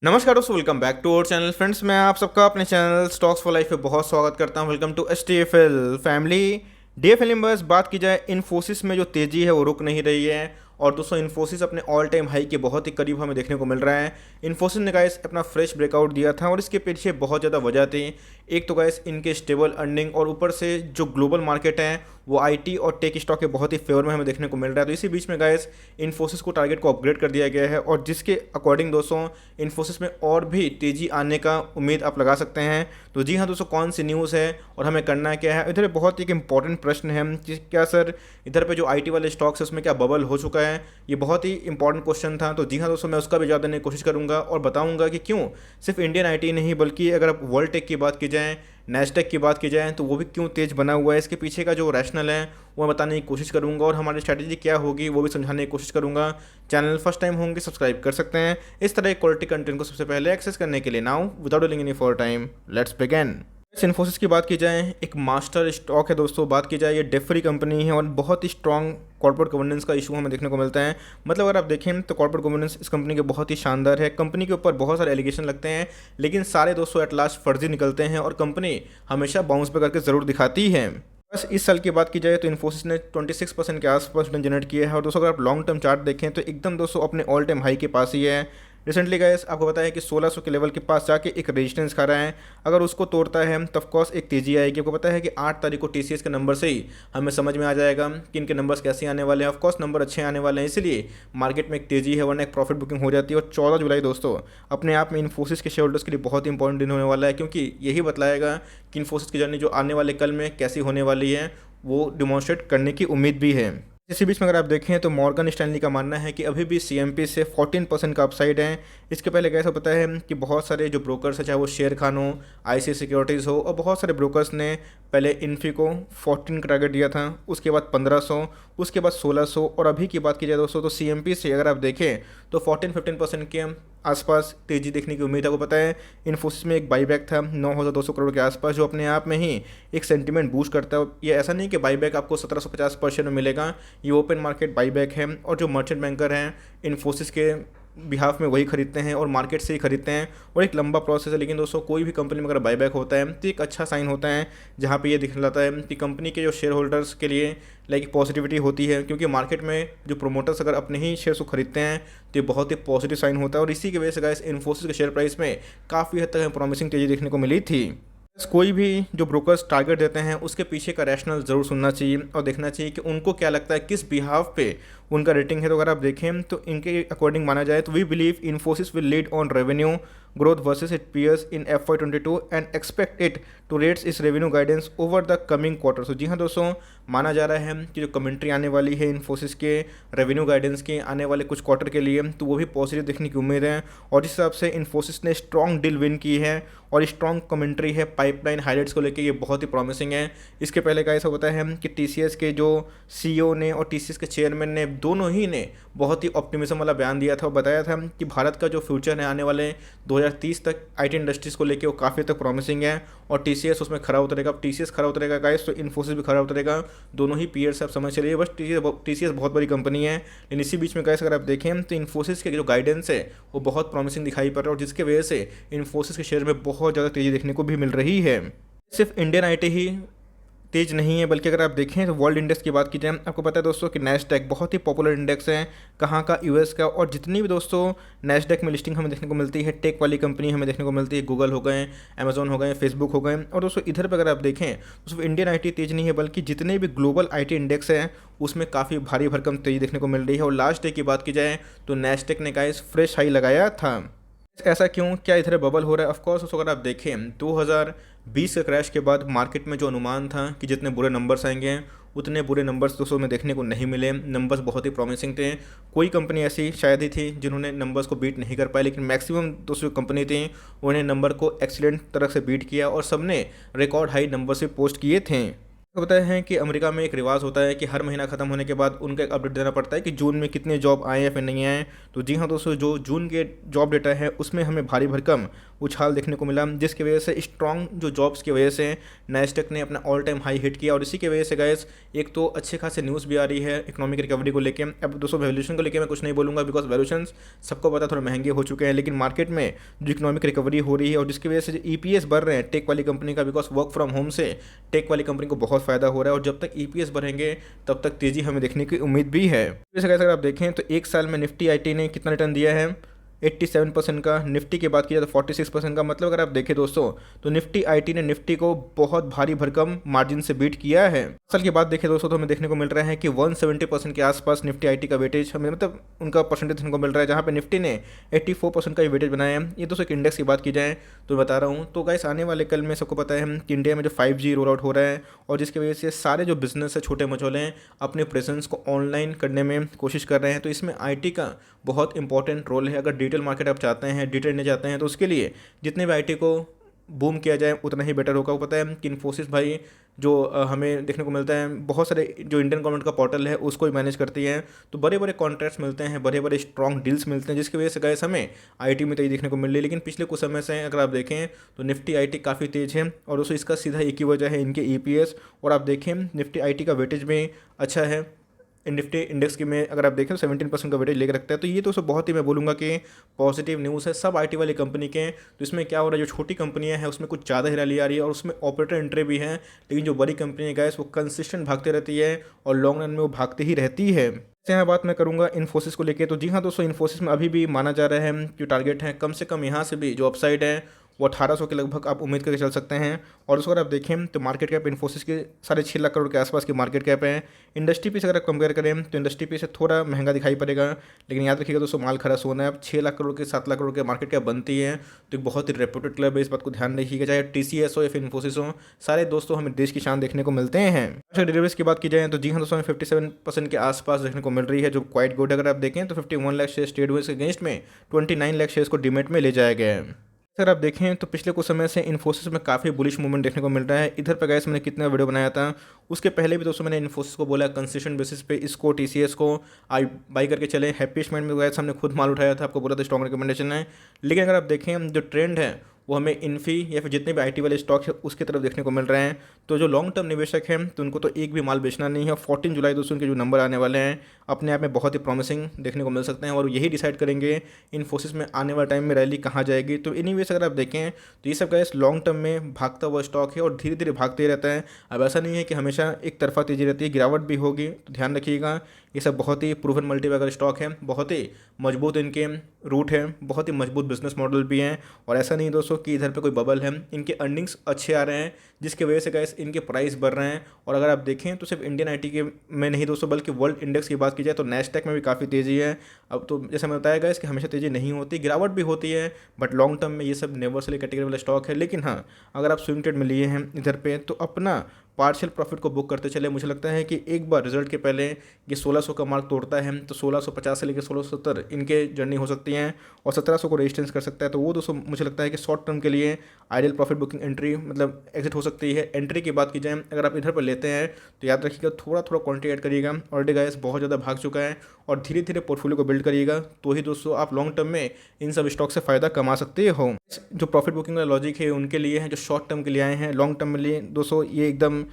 नमस्कार दोस्तों, welcome back to our channel. Friends, मैं आप सबका अपने चैनल स्टॉक्स फॉर लाइफ पे बहुत स्वागत करता हूं। Welcome to STFL family. DFL में बस बात की जाए, इन्फोसिस में जो तेज़ी है वो रुक नहीं रही है। और दोस्तों, इन्फोसिस अपने ऑल टाइम हाई के बहुत ही करीब हमें देखने को मिल रहा है। इन्फोसिस ने गाइस अपना फ्रेश ब्रेकआउट दिया था और इसके पीछे बहुत ज़्यादा वजह थी। एक तो गाइस इनके स्टेबल अर्निंग और ऊपर से जो ग्लोबल मार्केट है वो आईटी और टेक स्टॉक के बहुत ही फेवर में हमें देखने को मिल रहा है। तो इसी बीच में गाइस इन्फोसिस को टारगेट को अपग्रेड कर दिया गया है और जिसके अकॉर्डिंग दोस्तों इन्फोसिस में और भी तेज़ी आने का उम्मीद आप लगा सकते हैं। तो जी हाँ दोस्तों, कौन सी न्यूज़ है और हमें करना क्या है। इधर बहुत एक इंपॉर्टेंट प्रश्न है कि क्या सर इधर पे जो आईटी वाले स्टॉक्स है उसमें क्या बबल हो चुका है। ये बहुत ही इंपॉर्टेंट क्वेश्चन था। तो जी हाँ दोस्तों, मैं उसका भी जवाब देने की कोशिश करूंगा और बताऊंगा कि क्यों सिर्फ इंडियन आईटी नहीं बल्कि अगर आप वर्ल्ड टेक की बात की जाए, नैस्डैक की बात की जाए तो वो भी क्यों तेज़ बना हुआ है। इसके पीछे का जो रैशनल है वो मैं बताने की कोशिश करूंगा और हमारी स्ट्रैटेजी क्या होगी वो भी समझाने की कोशिश करूंगा। चैनल फर्स्ट टाइम होंगे सब्सक्राइब कर सकते हैं इस तरह के क्वालिटी कंटेंट को सबसे पहले एक्सेस करने के लिए। Now without delaying any for time, let's begin. Infosys की बात की जाए, एक मास्टर स्टॉक है दोस्तों। बात की जाए, ये डेट फ्री कंपनी है और बहुत ही स्ट्रॉन्ग कॉर्पोरेट गवर्नेंस का इशू हमें देखने को मिलता है। मतलब अगर आप देखें तो कॉर्पोरेट गवर्नेंस इस कंपनी के बहुत ही शानदार है। कंपनी के ऊपर बहुत सारे एलिगेशन लगते हैं लेकिन सारे दोस्तों एट लास्ट फर्जी निकलते हैं और कंपनी हमेशा बाउंस बैक करके ज़रूर दिखाती है। बस इस साल की बात की जाए तो इन्फोसिस ने 26% के आसपास रिटर्न जनरेट किया है और दोस्तों अगर आप लॉन्ग टर्म चार्ट देखें तो एकदम दोस्तों अपने ऑल टाइम हाई के पास ही है। रिसेंटली गाइस आपको पता है कि 1600 के लेवल के पास जाके एक रेजिस्टेंस खा रहा है। अगर उसको तोड़ता है तो ऑफकोर्स एक तेज़ी आएगी। आपको पता है कि 8 तारीख को टीसीएस के नंबर से ही हमें समझ में आ जाएगा कि इनके नंबर्स कैसे आने वाले हैं। ऑफकोर्स नंबर अच्छे आने वाले हैं, इसलिए मार्केट में एक तेज़ी है, वरना एक प्रॉफिट बुकिंग हो जाती है। और 14 जुलाई दोस्तों अपने आप में इन्फोसिस के शेयर होल्डर्स के लिए बहुत ही इंपॉर्टेंट दिन होने वाला है, क्योंकि यही बतलाएगा कि इन्फोसिस की जर्नी जो आने वाले कल में कैसी होने वाली है, वो डिमॉन्स्ट्रेट करने की उम्मीद भी है। इसी बीच में अगर आप देखें तो मॉर्गन स्टैनली का मानना है कि अभी भी सीएमपी से 14% का अपसाइड है। इसके पहले कैसा पता है कि बहुत सारे जो ब्रोकर्स है, चाहे वो शेर खान हो, आईसी सिक्योरिटीज़ हो, और बहुत सारे ब्रोकर्स ने पहले इन्फी को 14 का टारगेट दिया था, उसके बाद 1500, उसके बाद 1600 और अभी की बात की जाए दोस्तों तो सीएमपी से अगर आप देखें तो 14-15% के आसपास तेज़ी देखने की उम्मीद है। आपको पता है इन्फोसिस में एक बाईबैक था 9,200 करोड़ के आसपास, जो अपने आप में ही एक सेंटीमेंट बूस्ट करता है। ये ऐसा नहीं कि बाईबैक आपको 1750% में मिलेगा, ये ओपन मार्केट बाईबैक है और जो मर्चेंट बैंकर हैं इन्फोसिस के बिहाफ में वही खरीदते हैं और मार्केट से ही खरीदते हैं और एक लंबा प्रोसेस है। लेकिन दोस्तों कोई भी कंपनी में अगर बाईबैक होता है तो एक अच्छा साइन होता है, जहाँ पे ये दिख जाता है कि कंपनी के जो शेयर होल्डर्स के लिए लाइक पॉजिटिविटी होती है, क्योंकि मार्केट में जो प्रोमोटर्स अगर अपने ही शेयर्स को खरीदते हैं तो ये बहुत ही पॉजिटिव साइन होता है। और इसी की वजह से गाइस इन्फोसिस के शेयर प्राइस में काफ़ी हद तक प्रॉमिसिंग तेज़ी देखने को मिली थी। कोई भी जो ब्रोकर्स टारगेट देते हैं उसके पीछे का रैशनल ज़रूर सुनना चाहिए और देखना चाहिए कि उनको क्या लगता है, किस बिहाफ पे उनका रेटिंग है। तो अगर आप देखें तो इनके अकॉर्डिंग माना जाए तो we believe Infosys will lead on revenue growth versus it peers in FY22 and expect it to rates is revenue guidance over the coming quarter. तो जी हाँ दोस्तों, माना जा रहा है कि जो कमेंट्री आने वाली है इन्फोसिस के रेवेन्यू गाइडेंस के आने वाले कुछ क्वार्टर के लिए, तो वो भी पॉजिटिव देखने की उम्मीद है। और जिस हिसाब से इन्फोसिस ने स्ट्रॉन्ग डील विन की है और स्ट्रॉन्ग कमेंट्री है पाइपलाइन हाइलाइट्स को लेकर, ये बहुत ही प्रॉमिसिंग है। इसके पहले का ऐसा होता है कि टीसीएस के जो सीईओ ने और टीसीएस के चेयरमैन ने दोनों ही ने बहुत ही ऑप्टिमिज्म वाला बयान दिया था और बताया था कि भारत का जो फ्यूचर है आने वाले 2030 तक आईटी इंडस्ट्रीज़ को लेकर वो काफ़ी तक प्रॉमिसिंग है और टीसीएस उसमें खरा उतरेगा। अब टीसीएस खरा उतरेगा गाइस तो इन्फोसिस भी खरा उतरेगा, दोनों ही पीयर्स आप समझ चलिए। बस टीसीएस बहुत बड़ी कंपनी है, लेकिन इसी बीच में गाइस अगर आप देखें तो इन्फोसिस के जो गाइडेंस है वो बहुत प्रॉमिसिंग दिखाई पड़ रहा है और जिसकी वजह से इन्फोसिस के शेयर में बहुत ज़्यादा तेज़ी देखने को भी मिल रही है। सिर्फ इंडियन आईटी ही तेज नहीं है, बल्कि अगर आप देखें तो वर्ल्ड इंडेक्स की बात की जाए, आपको पता है दोस्तों कि नैस्डैक बहुत ही पॉपुलर इंडेक्स है। कहाँ का, यूएस का। और जितनी भी दोस्तों नैस्डैक में लिस्टिंग हमें देखने को मिलती है, टेक वाली कंपनी हमें देखने को मिलती है, गूगल हो गए, अमेजोन हो गए, फेसबुक हो गए। और दोस्तों इधर पर अगर आप देखें तो सिर्फ इंडियन आईटी तेज नहीं है, बल्कि जितने भी ग्लोबल आईटी इंडेक्स हैं उसमें काफ़ी भारी भरकम तेजी देखने को मिल रही है। और लास्ट डे की बात की जाए तो नैस्डैक ने गाइस फ्रेश हाई लगाया था। ऐसा क्यों, क्या इधर बबल हो रहा है? ऑफकोर्स उसको अगर आप देखें 2020 के क्रैश के बाद मार्केट में जो अनुमान था कि जितने बुरे नंबर्स आएंगे उतने बुरे नंबर्स दोस्तों में देखने को नहीं मिले। नंबर्स बहुत ही प्रॉमिसिंग थे। कोई कंपनी ऐसी शायद ही थी जिन्होंने नंबर्स को बीट नहीं कर पाई, लेकिन मैक्सिमम दोस्तों कंपनी थी उन्हें नंबर को एक्सीलेंट तरह से बीट किया और सबने रिकॉर्ड हाई नंबर से पोस्ट किए थे। आपको पता है कि अमेरिका में एक रिवाज होता है कि हर महीना खत्म होने के बाद उनका एक अपडेट देना पड़ता है कि जून में कितने जॉब आए या फिर नहीं आए। तो जी हाँ दोस्तों, जो जून के जॉब डेटा है उसमें हमें भारी भरकम उछाल देखने को मिला, जिसकी वजह से स्ट्रॉन्ग जो जॉब्स की वजह से नैस्डैक ने अपना ऑल टाइम हाई हिट किया। और इसी की वजह से गाइस एक तो अच्छे खासे न्यूज़ भी आ रही है इकोनॉमिक रिकवरी को लेकर। अब दोस्तों वैल्यूएशन को लेकर मैं कुछ नहीं बोलूँगा, बिकॉज वैल्यूएशन सबको पता थोड़े महंगे हो चुके हैं, लेकिन मार्केट में जो इकोनॉमिक रिकवरी हो रही है और जिसकी वजह से जो ईपीएस बढ़ रहे हैं टेक वाली कंपनी का, बिकॉज वर्क फ्रॉम होम से टेक वाली कंपनी को बहुत फ़ायदा हो रहा है। और जब तक ईपीएस बढ़ेंगे तब तक तेज़ी हमें देखने की उम्मीद भी है। जैसे अगर आप देखें तो एक साल में निफ्टी आईटी ने कितना रिटर्न दिया है, 87% का। निफ्टी की बात की जाए तो 46% का। मतलब अगर आप देखें दोस्तों तो निफ्टी आईटी ने निफ्टी को बहुत भारी भरकम मार्जिन से बीट किया है। साल की बात देखें दोस्तों तो हमें देखने को मिल रहा है कि 170% के आसपास निफ्टी आईटी का वेटेज हमें मतलब उनका परसेंटेज देखने को मिल रहा है, जहाँ पे निफ्टी ने 84% का वेटेज बनाया है। ये दोस्तों एक इंडेक्स की बात की जाए तो बता रहा हूँ। तो गाइस आने वाले कल में सबको पता है कि इंडिया में जो 5G रोल आउट हो रहा है और जिसकी वजह से सारे जो बिजनेस है छोटे मझोले हैं अपने प्रेजेंस को ऑनलाइन करने में कोशिश कर रहे हैं। तो इसमें आईटी का बहुत इंपॉर्टेंट रोल है। अगर डिजिटल मार्केट आप चाहते हैं, डिजिटल इंडिया चाहते हैं, तो उसके लिए जितने भी आईटी को बूम किया जाए उतना ही बेटर होगा। वो पता है कि इन्फोसिस भाई जो हमें देखने को मिलता है बहुत सारे जो इंडियन गवर्नमेंट का पोर्टल है उसको ही मैनेज करती है। तो बड़े बड़े कॉन्ट्रैक्ट्स मिलते हैं, बड़े बड़े स्ट्रॉन्ग डील्स मिलते हैं, जिसकी वजह से गाइस हमें आईटी में तेज़ी देखने को मिल रही है। लेकिन पिछले कुछ समय से अगर आप देखें तो निफ्टी आईटी काफ़ी तेज़ है और दोस्तों इसका सीधा एक ही वजह है इनके ईपीएस। और आप देखें निफ्टी आईटी का वेटेज भी अच्छा है। निफ्टी इंडेक्स की में अगर आप देखें तो 17% का वेटेज लेकर रखता है। तो ये तो सब बहुत ही मैं बोलूँगा कि पॉजिटिव न्यूज़ है सब आईटी वाली कंपनी के। तो इसमें क्या हो रहा है, जो छोटी कंपनियां हैं उसमें कुछ ज़्यादा ही रैली आ रही है और उसमें ऑपरेटर एंट्री भी है, लेकिन जो बड़ी कंपनी है गैस वो कंसिस्टेंट भागते रहती है और लॉन्ग रन में वो भागती ही रहती है। जैसे यहाँ बात मैं करूँगा इन्फोसिस को लेकर, तो जी हाँ दोस्तों इन्फोसिस में अभी भी माना जा रहा है कि टारगेट है कम से कम यहाँ से भी जो अपसाइड है वो 1800 के लगभग आप उम्मीद करके चल सकते हैं। और उसको अगर आप देखें तो मार्केट कैप इन्फोसिस के 6.5 लाख करोड़ के आसपास की मार्केट कैप है। इंडस्ट्री पी से अगर आप कंपेयर करें तो इंडस्ट्री पी से थोड़ा महंगा दिखाई पड़ेगा, लेकिन याद रखिएगा दोस्तों माल खरा सोना है। अब 6 लाख करोड़ के 7 लाख करोड़ के मार्केट कैप बनती है तो एक बहुत ही रेप्यूटेड क्लब है, इस बात को ध्यान रखिएगा। चाहे टीसीएस हो या फिर इन्फोसिस हो, सारे दोस्तों हमें देश की शान देखने को मिलते हैं। अच्छा डिलीवरीज की बात की जाए तो जी हाँ दोस्तों हमें 57% के आसपास देखने को मिल रही है, जो क्वाइट गुड। अगर आप देखें तो 51 लाख शेयर ट्रेड हुए, इसके अगेंस्ट में 29 लाख शेयर्स को डीमेट में ले जाया गया है। अगर आप देखें तो पिछले कुछ समय से इन्फोसिस में काफ़ी बुलिश मूवमेंट देखने को मिल रहा है। इधर पर गैस मैंने कितना वीडियो बनाया था, उसके पहले भी दोस्तों मैंने इन्फोसिस को बोला कंसिस्टेंट बेसिस पे इसको टीसीएस को बाई करके चले। हैप्पीएस्ट माइंड में गैस हमने खुद माल उठाया था, आपको बोला था स्ट्रॉन्ग रिकमेंडेशन है। लेकिन अगर आप देखें जो ट्रेंड है वो हमें इन्फी या फिर जितने भी आईटी वाले स्टॉक है उसकी तरफ देखने को मिल रहे हैं। तो जो लॉन्ग टर्म निवेशक हैं तो उनको तो एक भी माल बेचना नहीं है। 14 जुलाई दोस्तों उनके जो नंबर आने वाले हैं अपने आप में बहुत ही प्रॉमिसिंग देखने को मिल सकते हैं और यही डिसाइड करेंगे इन्फोसिस में आने वाले टाइम में रैली कहाँ जाएगी। तो एनीवेज अगर आप देखें तो ये सब गैस लॉन्ग टर्म में भागता हुआ स्टॉक है और धीरे धीरे भागते ही रहता है। अब ऐसा नहीं है कि हमेशा एक तरफा तेजी रहती है, गिरावट भी होगी, तो ध्यान रखिएगा। ये सब बहुत ही प्रूवन मल्टीबैगर स्टॉक है, बहुत ही मजबूत इनके रूट है, बहुत ही मजबूत बिजनेस मॉडल भी हैं। और ऐसा नहीं दोस्तों कि इधर पे कोई बबल है, इनके अर्निंग्स अच्छे आ रहे हैं जिसकी वजह से गैस इनके प्राइस बढ़ रहे हैं। और अगर आप देखें तो सिर्फ इंडियन आईटी के में नहीं दोस्तों बल्कि वर्ल्ड इंडेक्स की बात की जाए तो नैस्डैक में भी काफ़ी तेज़ी है। अब तो जैसे मैं बताया गया कि हमेशा तेज़ी नहीं होती, गिरावट भी होती है, बट लॉन्ग टर्म में ये सब नेवर सेल कैटेगरी वाला स्टॉक है। लेकिन हाँ अगर आप स्विंग ट्रेड में लिए हैं इधर पे तो अपना पार्शियल प्रॉफिट को बुक करते चले। मुझे लगता है कि एक बार रिजल्ट के पहले ये 1600 का मार्क तोड़ता है तो 1650 से लेकर 1670 इनके जर्नी हो सकती हैं और 1700 को रेजिस्टेंस कर सकता है। तो वो दोस्तों मुझे लगता है कि शॉर्ट टर्म के लिए आइडियल प्रॉफिट बुकिंग एंट्री मतलब एग्जिट हो सकती है। एंट्री की बात की जाए अगर आप इधर पर लेते हैं तो याद रखिएगा थोड़ा थोड़ा क्वांटिटी ऐड करिएगा। ऑलरेडी गाइस बहुत ज़्यादा भाग चुका है और धीरे धीरे पोर्टफोलियो को बिल्ड करिएगा, तो ही दोस्तों आप लॉन्ग टर्म में इन सब स्टॉक से फ़ायदा कमा सकते हो। जो प्रॉफिट बुकिंग का लॉजिक है उनके लिए है जो शॉर्ट टर्म के लिए आए हैं। लॉन्ग टर्म में लिए दोस्तों ये एकदम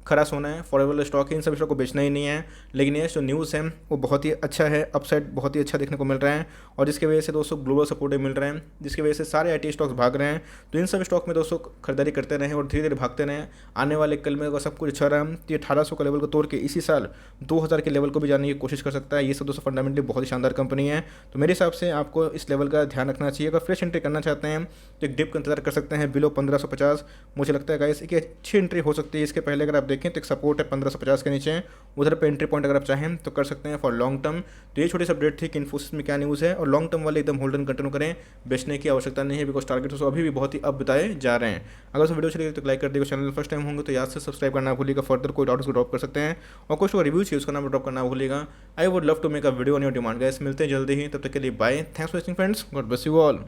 खरा सोना है, फॉरएवर स्टॉक है, इन सब स्टॉक को बेचना ही नहीं है। लेकिन ये जो न्यूज़ है वो बहुत ही अच्छा है, अपसाइड बहुत ही अच्छा देखने को मिल रहा है और जिसकी वजह से दोस्तों ग्लोबल सपोर्ट मिल रहे हैं, जिसकी वजह से सारे आईटी स्टॉक्स भाग रहे हैं। तो इन सब स्टॉक में दोस्तों खरीदारी करते रहें और धीरे धीरे भागते रहें। आने वाले कल में अगर सब कुछ अच्छा रहा तो 1800 का लेवल को तोड़ के इसी साल 2000 के लेवल को भी जाने की कोशिश कर सकता है। ये सब दोस्तों फंडामेंटली बहुत ही शानदार कंपनी है। तो मेरे हिसाब से आपको इस लेवल का ध्यान रखना चाहिए। अगर फ्रेश एंट्री करना चाहते हैं तो एक डिप का इंतजार कर सकते हैं बिलो 1550। मुझे लगता है गाइस कि अच्छी एंट्री हो सकती है। इसके पहले अगर आप देखें तो एक सपोर्ट है 1550 के नीचे, उधर पे एंट्री पॉइंट अगर आप चाहें तो कर सकते हैं फॉर लॉन्ग टर्म। तो ये छोटी सी अपडेट थी कि इन्फोसिस में क्या न्यूज़ है और लॉन्ग टर्म वाले एकदम होल्डन कंटिन्यू करें, बेचने की आवश्यकता नहीं है बिकॉज टारगेट तो अभी भी बहुत ही अब बताए जा रहे हैं। अगर उस वीडियो चलिए तो लाइक कर देगा, चैनल फर्स्ट टाइम होंगे तो याद से सब्सक्राइब करना भूलिएगा। फर्दर कोई डाउट्स को ड्रॉप कर सकते हैं और कुछ रिव्यू चाहिए उसका नाम ड्रॉप करना भूलिएगा। I would love to make a video on your demand guys. मिलते हैं जल्दी ही, तब तक के लिए bye, thanks for watching friends, God bless you all.